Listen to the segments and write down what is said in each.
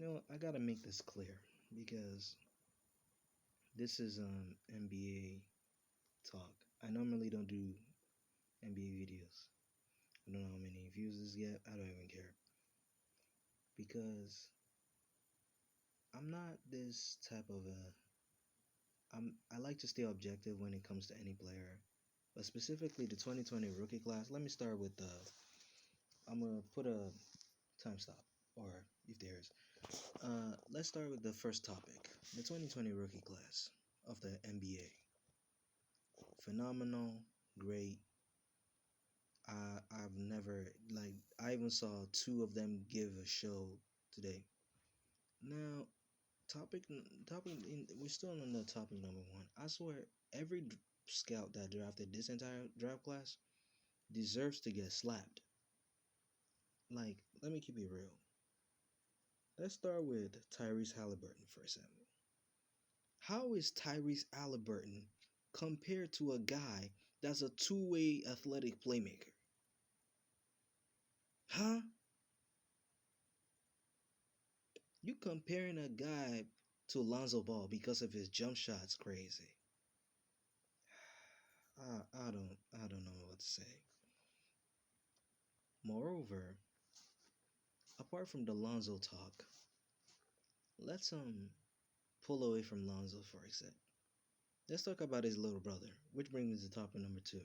I gotta make this clear because this is NBA talk. I normally don't do NBA videos. I don't know how many views this get. I don't even care because I'm not this type of a. I like to stay objective when it comes to any player, but specifically the 2020 rookie class. Let me start with the. I'm gonna put a time stop, or if there is. Let's start with the first topic. The 2020 rookie class of the NBA. Phenomenal, great. I've never I even saw two of them give a show today. Now, we're still on the topic number one. I swear, every scout that drafted this entire draft class deserves to get slapped. Let me keep it real. Let's start with Tyrese Halliburton for example. How is Tyrese Halliburton compared to a guy that's a two-way athletic playmaker? Huh? You comparing a guy to Lonzo Ball because of his jump shots crazy. I don't know what to say. Moreover, apart from the Lonzo talk, let's pull away from Lonzo for a sec. Let's talk about his little brother, which brings me to topic number two,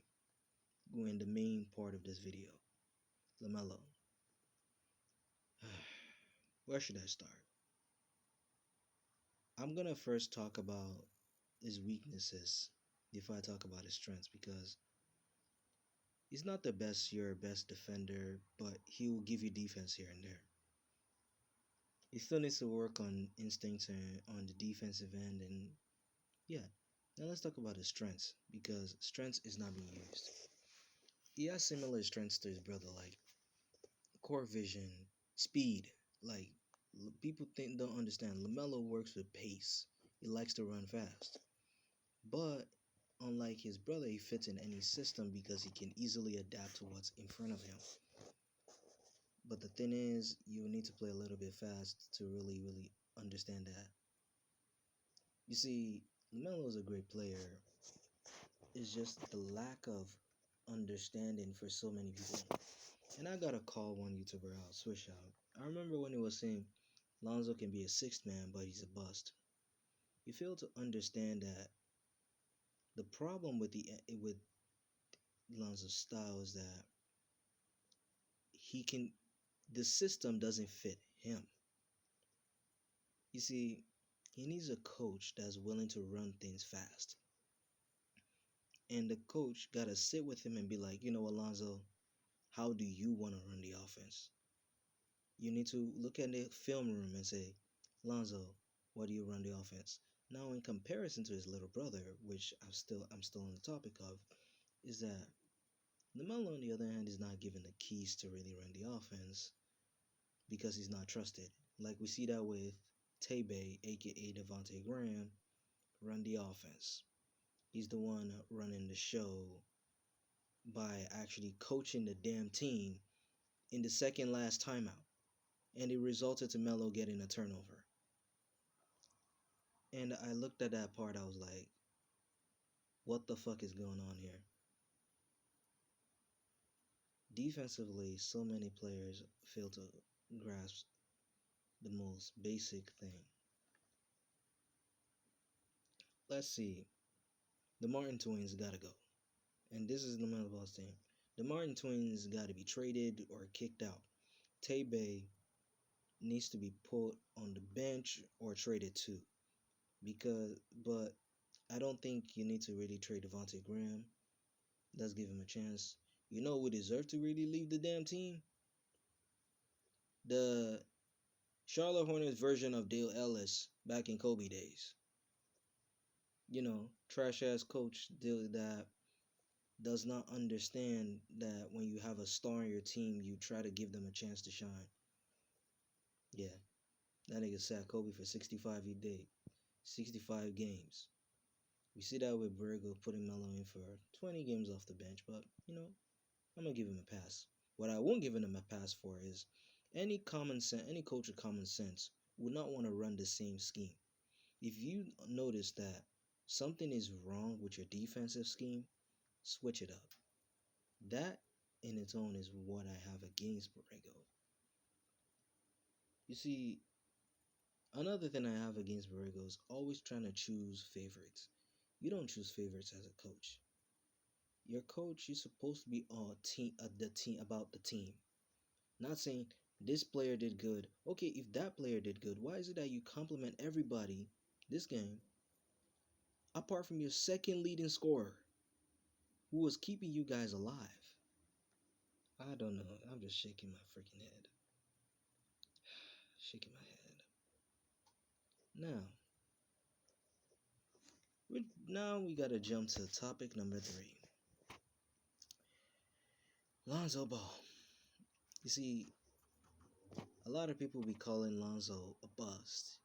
going the main part of this video, Lamelo. Where should I start? I'm gonna first talk about his weaknesses before I talk about his strengths because he's not the your best defender, but he will give you defense here and there. He still needs to work on instincts and on the defensive end, and yeah. Now let's talk about his strengths because strengths is not being used. He has similar strengths to his brother, like court vision, speed. Like people don't understand. Lamelo works with pace. He likes to run fast, but unlike his brother, he fits in any system because he can easily adapt to what's in front of him. But the thing is, you need to play a little bit fast to really understand that. You see, Lamelo is a great player. It's just the lack of understanding for so many people. And I gotta call one YouTuber out, Swish out. I remember when he was saying Lonzo can be a sixth man, but he's a bust. You fail to understand that the problem with Lonzo's style is that he can the system doesn't fit him. You see, he needs a coach that's willing to run things fast. And the coach gotta sit with him and be like, you know, Alonzo, how do you want to run the offense? You need to look at the film room and say, Lonzo, what do you run the offense? Now, in comparison to his little brother, which I'm still on the topic of, is that Lamelo, on the other hand, is not given the keys to really run the offense because he's not trusted. Like we see that with Tebe, aka Devontae Graham, run the offense. He's the one running the show by actually coaching the damn team in the second last timeout. And it resulted to Melo getting a turnover. And I looked at that part, I was like, what the fuck is going on here? Defensively, so many players fail to grasp the most basic thing. Let's see. The Martin twins gotta go. And this is the Melo Ball's team. The Martin twins gotta be traded or kicked out. Tay needs to be put on the bench or traded too. But I don't think you need to really trade Devontae Graham. Let's give him a chance. You know who deserve to really leave the damn team? The Charlotte Hornets version of Dale Ellis back in Kobe days. Trash ass coach that does not understand that when you have a star on your team, you try to give them a chance to shine. Yeah, that nigga sat Kobe for 65 a day, 65 games. We see that with Bergo putting Melo in for 20 games off the bench, but I'm gonna give him a pass. What I won't give him a pass for is any coach with common sense would not want to run the same scheme. If you notice that something is wrong with your defensive scheme, switch it up. That in its own is what I have against Borrego. You see, another thing I have against Borrego is always trying to choose favorites. You don't choose favorites as a coach. Your coach is supposed to be all team, the team about the team. Not saying this player did good. Okay, if that player did good, why is it that you compliment everybody this game apart from your second leading scorer who was keeping you guys alive? I don't know. I'm just shaking my freaking head. Shaking my head. Now, we gotta jump to topic number 3. Lonzo Ball. You see, a lot of people be calling Lonzo a bust.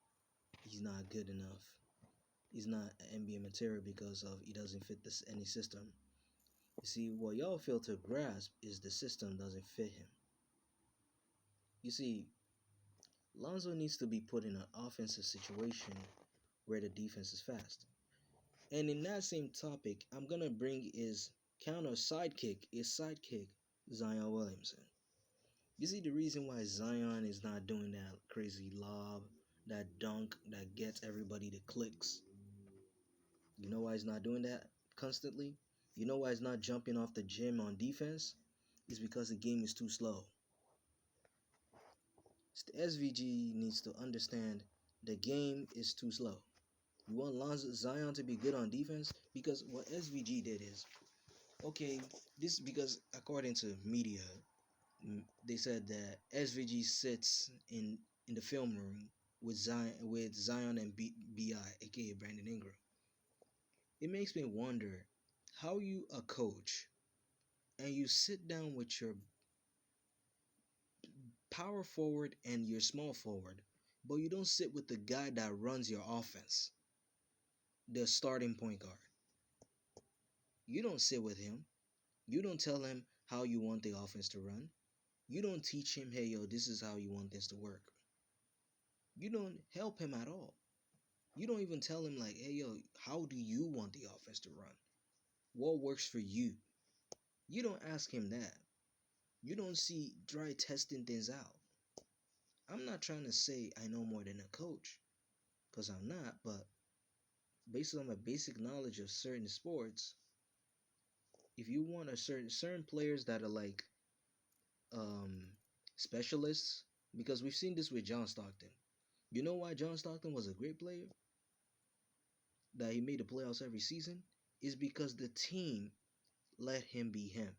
He's not good enough. He's not NBA material because of he doesn't fit any system. You see, what y'all fail to grasp is the system doesn't fit him. You see, Lonzo needs to be put in an offensive situation where the defense is fast. And in that same topic, I'm gonna bring his sidekick, Zion Williamson. You see the reason why Zion is not doing that crazy lob, that dunk that gets everybody to clicks. You know why he's not doing that constantly? You know why he's not jumping off the gym on defense? It's because the game is too slow. The SVG needs to understand the game is too slow. You want Zion to be good on defense? Because what SVG did is, okay, this because according to media, they said that SVG sits in the film room with Zion and Bi, aka Brandon Ingram. It makes me wonder how you a coach and you sit down with your power forward and your small forward, but you don't sit with the guy that runs your offense, the starting point guard. You don't sit with him. You don't tell him how you want the offense to run. You don't teach him, hey, yo, this is how you want this to work. You don't help him at all. You don't even tell him, like, hey, yo, how do you want the offense to run? What works for you? You don't ask him that. You don't see try testing things out. I'm not trying to say I know more than a coach, because I'm not, but based on my basic knowledge of certain sports, if you want a certain players that are like um specialists, because we've seen this with John Stockton. You know why John Stockton was a great player? That he made the playoffs every season? Is because the team let him be him.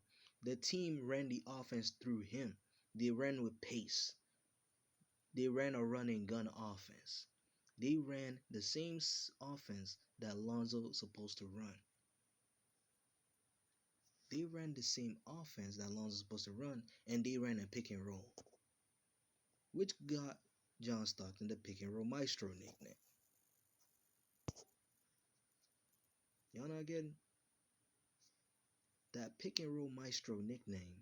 The team ran the offense through him. They ran with pace. They ran a run and gun offense. They ran the same offense that Lonzo was supposed to run. They ran the same offense that Lonzo was supposed to run, and they ran a pick and roll, which got John Stockton the pick and roll maestro nickname. Y'all not getting that pick and roll maestro nickname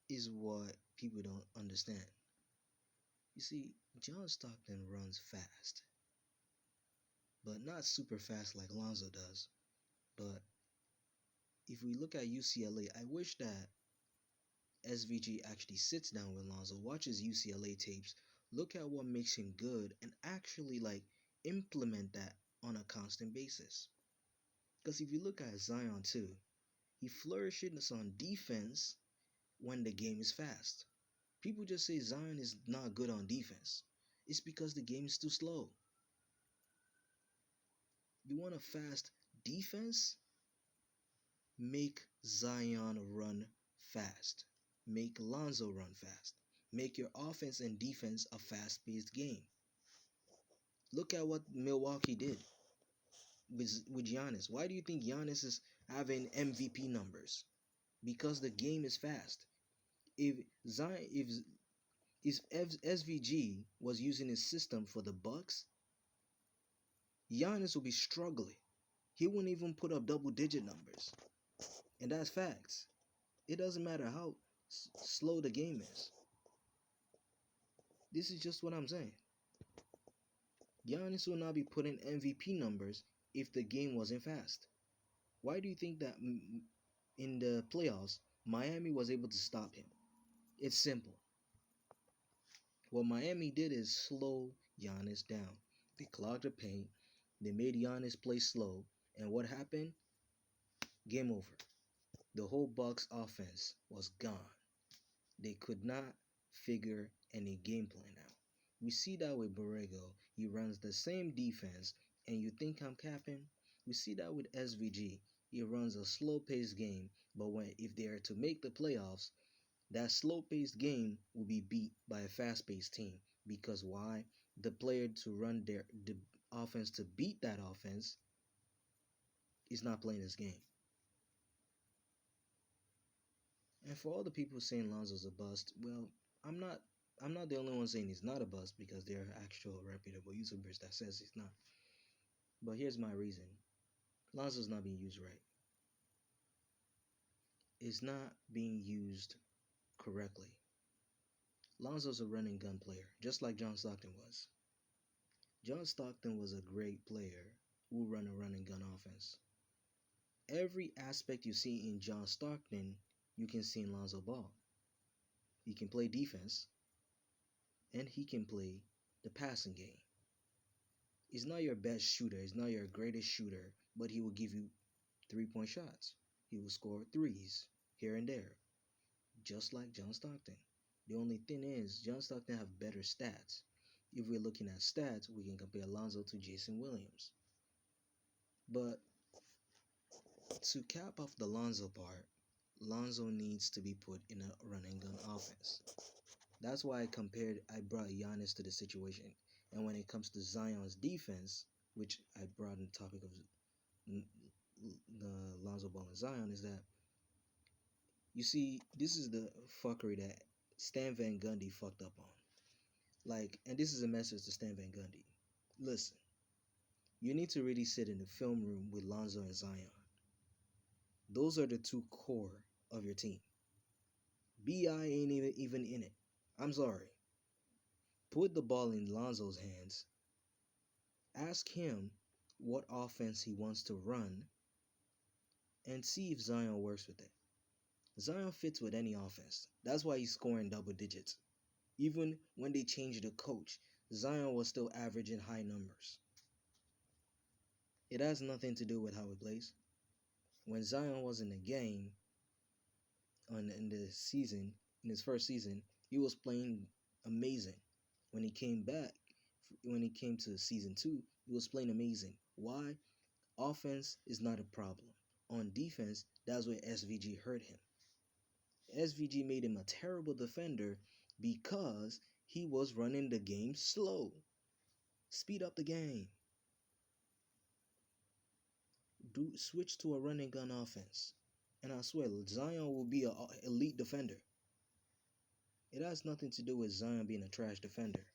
is what people don't understand. You see, John Stockton runs fast, but not super fast like Lonzo does. But if we look at UCLA, I wish that SVG actually sits down with Lonzo, watches UCLA tapes, look at what makes him good, and actually like implement that on a constant basis. Because if you look at Zion too, he flourishes on defense when the game is fast. People just say Zion is not good on defense. It's because the game is too slow. You want a fast defense? Make Zion run fast. Make Lonzo run fast. Make your offense and defense a fast-paced game. Look at what Milwaukee did with Giannis. Why do you think Giannis is having MVP numbers? Because the game is fast. If Zion, if SVG was using his system for the Bucks, Giannis would be struggling. He wouldn't even put up double-digit numbers, and that's facts. It doesn't matter how slow the game is. This is just what I'm saying. Giannis will not be putting MVP numbers if the game wasn't fast. Why do you think that in the playoffs, Miami was able to stop him? It's simple. What Miami did is slow Giannis down. They clogged the paint. They made Giannis play slow. And what happened? Game over. The whole Bucks offense was gone. They could not figure any game plan out. We see that with Borrego. He runs the same defense, and you think I'm capping? We see that with SVG. He runs a slow-paced game, but when if they are to make the playoffs, that slow-paced game will be beat by a fast-paced team. Because why? The player to run the offense to beat that offense is not playing this game. And for all the people saying Lonzo's a bust, well, I'm not I'm not the only one saying he's not a bust because there are actual reputable YouTubers that says he's not. But here's my reason. Lonzo's not being used right. It's not being used correctly. Lonzo's a running gun player, just like John Stockton was. John Stockton was a great player who ran a running gun offense. Every aspect you see in John Stockton, you can see in Lonzo Ball. He can play defense, and he can play the passing game. He's not your best shooter, he's not your greatest shooter, but he will give you 3-point shots. He will score threes here and there, just like John Stockton. The only thing is, John Stockton have better stats. If we're looking at stats, we can compare Lonzo to Jason Williams. But to cap off the Lonzo part, Lonzo needs to be put in a run and gun offense. That's why I brought Giannis to the situation. And when it comes to Zion's defense, which I brought in the topic of the Lonzo Ball and Zion, is that you see, this is the fuckery that Stan Van Gundy fucked up on. Like, and this is a message to Stan Van Gundy. Listen, you need to really sit in the film room with Lonzo and Zion. Those are the two core of your team. BI ain't even in it. I'm sorry. Put the ball in Lonzo's hands. Ask him what offense he wants to run and see if Zion works with it. Zion fits with any offense. That's why he's scoring double digits. Even when they changed the coach, Zion was still averaging high numbers. It has nothing to do with how he plays. When Zion was in the game in the season, in his first season, he was playing amazing. When he came back, when he came to season 2, he was playing amazing. Why? Offense is not a problem. On defense, that's where SVG hurt him. SVG made him a terrible defender because he was running the game slow. Speed up the game. Switch to a running gun offense. And I swear, Zion will be an elite defender. It has nothing to do with Zion being a trash defender.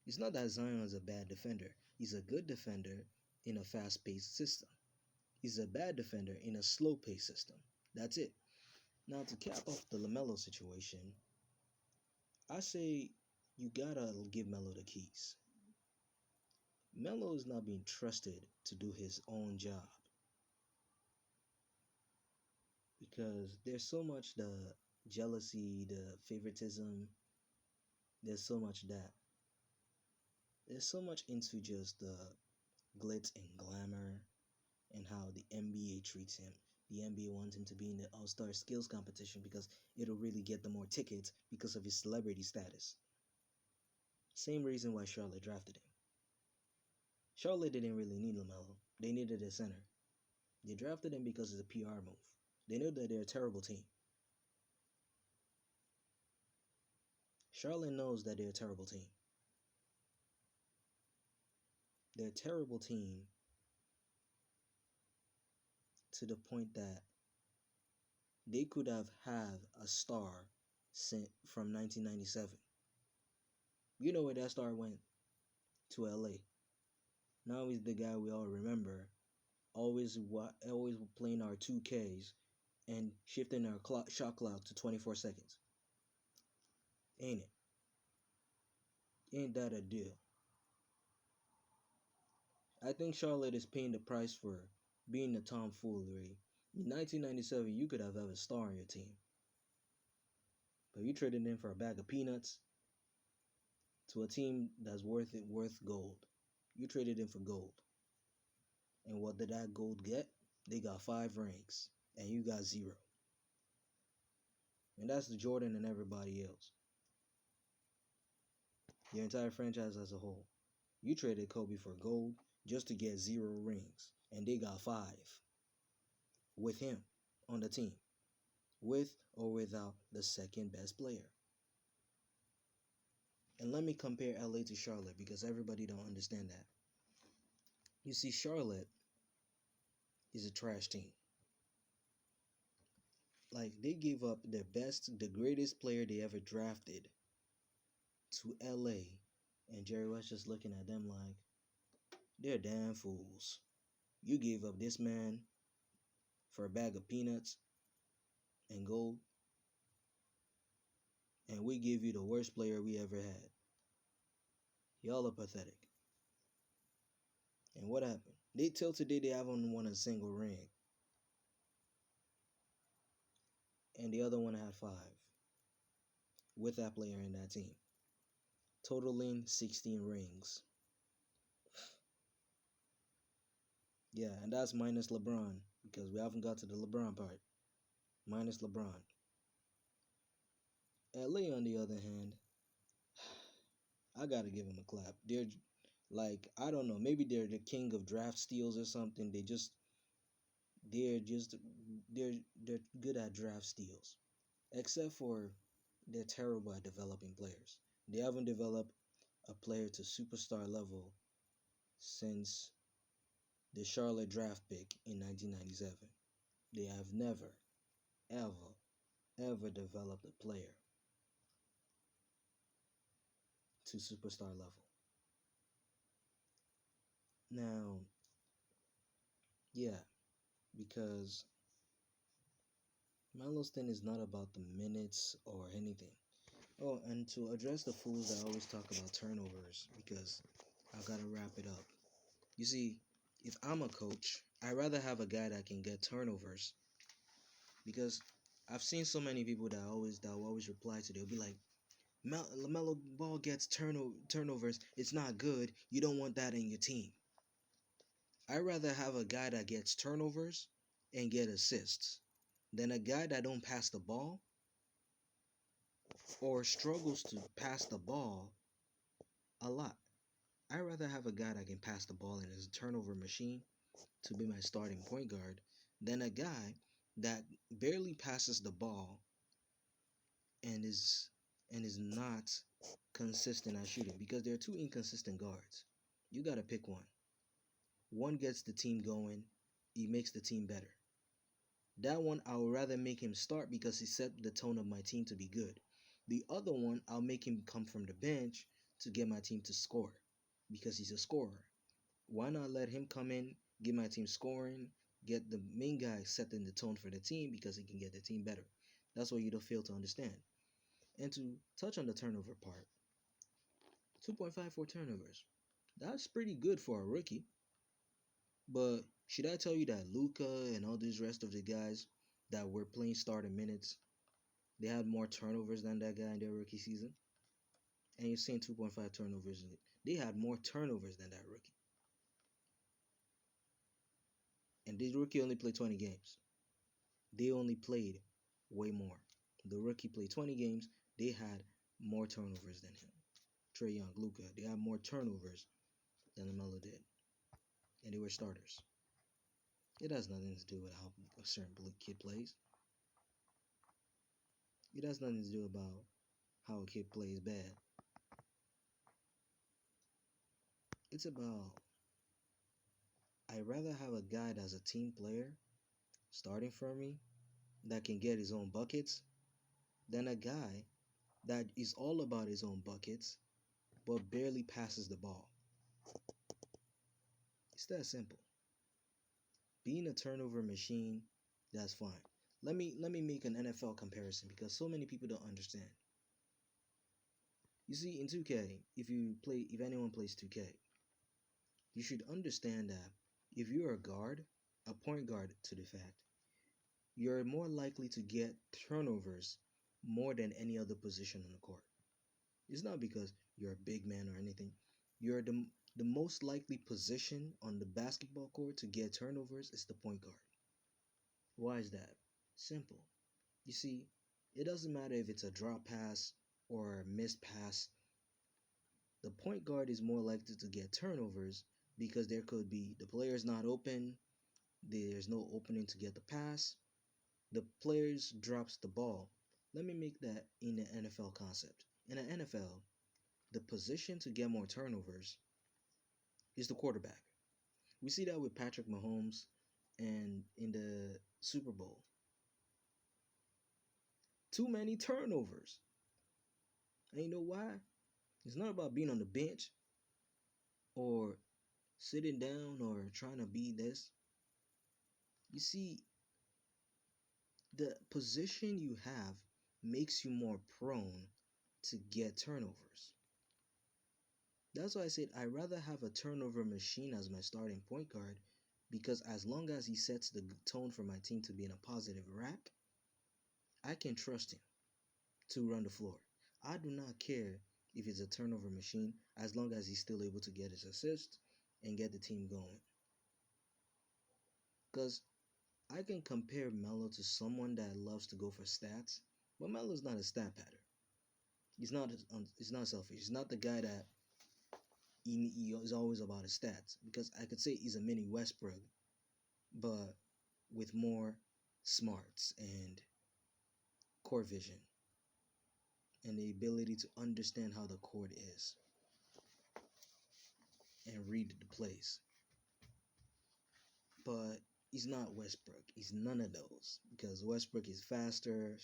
It's not that Zion is a bad defender. He's a good defender in a fast-paced system. He's a bad defender in a slow-paced system. That's it. Now, to cap off the Lamelo situation, I say you gotta give Melo the keys. Melo is not being trusted to do his own job because there's so much the jealousy, the favoritism. There's so much that. There's so much into just the glitz and glamour and how the NBA treats him. The NBA wants him to be in the All-Star Skills competition because it'll really get them more tickets because of his celebrity status. Same reason why Charlotte drafted him. Charlotte didn't really need LaMelo. They needed a center. They drafted him because it's a PR move. They know that they're a terrible team. Charlotte knows that they're a terrible team. They're a terrible team to the point that they could have had a star sent from 1997. You know where that star went? To LA. Now he's the guy we all remember, always playing our 2Ks and shifting our shot clock to 24 seconds. Ain't it? Ain't that a deal? I think Charlotte is paying the price for being a tomfoolery. In 1997, you could have a star on your team, but you traded in for a bag of peanuts to a team that's worth gold. You traded in for gold, and what did that gold get? They got 5 rings, and you got 0. And that's the Jordan and everybody else. Your entire franchise as a whole. You traded Kobe for gold just to get 0 rings, and they got 5 with him on the team, with or without the second best player. And let me compare LA to Charlotte because everybody don't understand that. You see, Charlotte is a trash team. Like they gave up their best, the greatest player they ever drafted to LA, and Jerry West just looking at them like they're damn fools. You gave up this man for a bag of peanuts and gold, and we gave you the worst player we ever had. Y'all are pathetic. And what happened? They till today they haven't won a single ring, and the other one had 5 with that player in that team, totaling 16 rings. Yeah, and that's minus LeBron because we haven't got to the LeBron part. Minus LeBron. LA, on the other hand, I gotta give them a clap. They're like I don't know, maybe they're the king of draft steals or something. They're just they're good at draft steals, except for they're terrible at developing players. They haven't developed a player to superstar level since the Charlotte draft pick in 1997. They have never, ever, ever developed a player to superstar level. Now, yeah, because Melo's thing is not about the minutes or anything. Oh, and to address the fools that always talk about turnovers, because I gotta wrap it up. You see, if I'm a coach, I'd rather have a guy that can get turnovers, because I've seen so many people that will always reply to. They'll be like, Lamelo Ball gets turnovers. It's not good. You don't want that in your team. I'd rather have a guy that gets turnovers and get assists than a guy that don't pass the ball or struggles to pass the ball a lot. I'd rather have a guy that can pass the ball and is a turnover machine to be my starting point guard than a guy that barely passes the ball and is not consistent at shooting, because there are two inconsistent guards. You got to pick one. One gets the team going, he makes the team better. That one I would rather make him start because he set the tone of my team to be good. The other one I'll make him come from the bench to get my team to score because he's a scorer. Why not let him come in, get my team scoring, get the main guy setting the tone for the team because he can get the team better. That's what you don't fail to understand. And to touch on the turnover part, 2.54 turnovers. That's pretty good for a rookie. But should I tell you that Luca and all these rest of the guys that were playing starting minutes, they had more turnovers than that guy in their rookie season? And you're saying 2.5 turnovers. They had more turnovers than that rookie. And this rookie only played 20 games. They only played way more. The rookie played 20 games. They had more turnovers than him. Trae Young, Luca, they had more turnovers than Lamelo did. And they were starters. It has nothing to do with how a certain kid plays. It has nothing to do about how a kid plays bad. It's about I'd rather have a guy that's a team player starting for me that can get his own buckets than a guy that is all about his own buckets but barely passes the ball. It's that simple. Being a turnover machine, that's fine. Let me make an NFL comparison because so many people don't understand. You see, in 2K, if anyone plays 2K, you should understand that if you're a guard, a point guard to the fact, you're more likely to get turnovers more than any other position on the court. It's not because you're a big man or anything. You're the most likely position on the basketball court to get turnovers is the point guard. Why is that? Simple. You see, it doesn't matter if it's a drop pass or a missed pass. The point guard is more likely to get turnovers because there could be the player's not open, there's no opening to get the pass, the players drops the ball. Let me make that in the NFL concept. In the NFL, the position to get more turnovers is the quarterback. We see that with Patrick Mahomes and in the Super Bowl. Too many turnovers. And you know why? It's not about being on the bench or sitting down or trying to be this. You see, the position you have makes you more prone to get turnovers. That's why I said I'd rather have a turnover machine as my starting point guard because as long as he sets the tone for my team to be in a positive rack, I can trust him to run the floor. I do not care if it's a turnover machine as long as he's still able to get his assist and get the team going. Because I can compare Melo to someone that loves to go for stats, but Melo's not a stat pattern. He's not selfish. He's not the guy that he is always about his stats. Because I could say he's a mini Westbrook, but with more smarts and core vision and the ability to understand how the court is and read the plays. But he's not Westbrook. He's none of those because Westbrook is faster,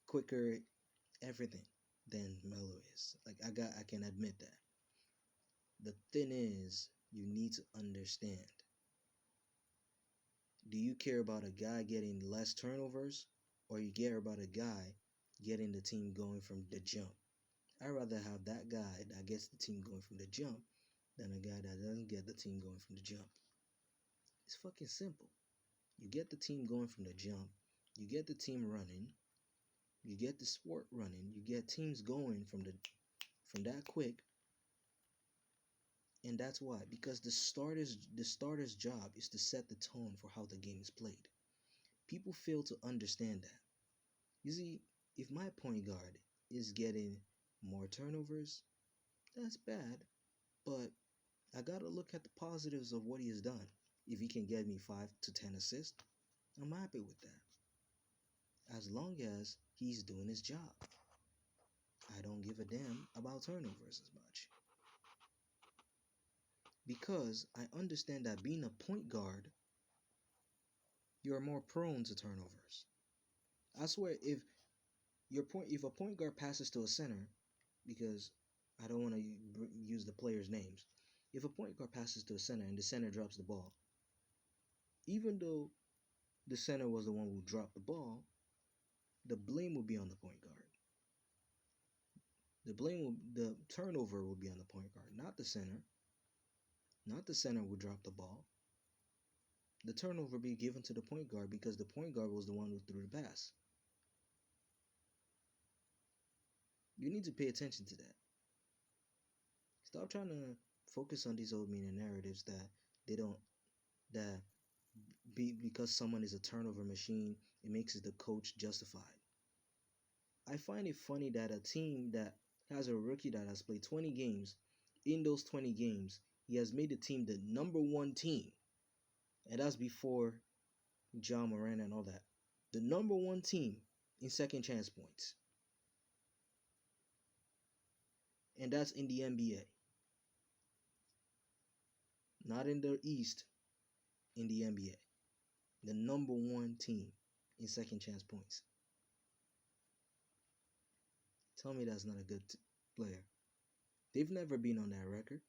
quicker, everything than Melo is. Like I can admit that. The thing is, you need to understand. Do you care about a guy getting less turnovers or you care about a guy getting the team going from the jump? I'd rather have that guy that gets the team going from the jump than a guy that doesn't get the team going from the jump. It's fucking simple. You get the team going from the jump, you get the team running, you get the sport running, you get teams going from that quick, and that's why because the starter's job is to set the tone for how the game is played. People fail to understand that. You see, if my point guard is getting more turnovers, that's bad, but I gotta look at the positives of what he has done. If he can get me 5 to 10 assists, I'm happy with that. As long as he's doing his job. I don't give a damn about turnovers as much. Because I understand that being a point guard, you're more prone to turnovers. I swear, if a point guard passes to a center, because I don't want to use the players' names, if a point guard passes to a center and the center drops the ball, even though the center was the one who dropped the ball, the blame will be on the point guard. The turnover will be on the point guard, not the center. Not the center will drop the ball. The turnover be given to the point guard because the point guard was the one who threw the pass. You need to pay attention to that. Stop trying to focus on these old media narratives that they don't that because someone is a turnover machine, it makes it the coach justified. I find it funny that a team that has a rookie that has played 20 games, in those 20 games, he has made the team the number one team. And that's before John Moran and all that. The number one team in second chance points. And that's in the NBA. Not in the East, in the NBA. The number one team in second chance points. Tell me that's not a good player. They've never been on that record.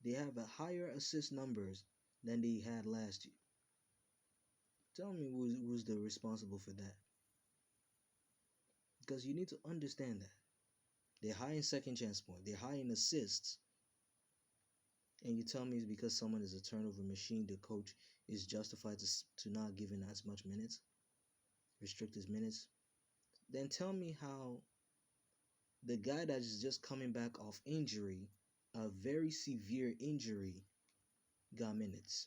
They have a higher assist numbers than they had last year. Tell me who's the responsible for that. Because you need to understand that. They're high in second chance point, they're high in assists, and you tell me it's because someone is a turnover machine, the coach is justified to not giving as much minutes, restrict his minutes. Then tell me how the guy that is just coming back off injury, a very severe injury, got minutes.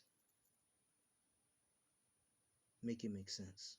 Make it make sense.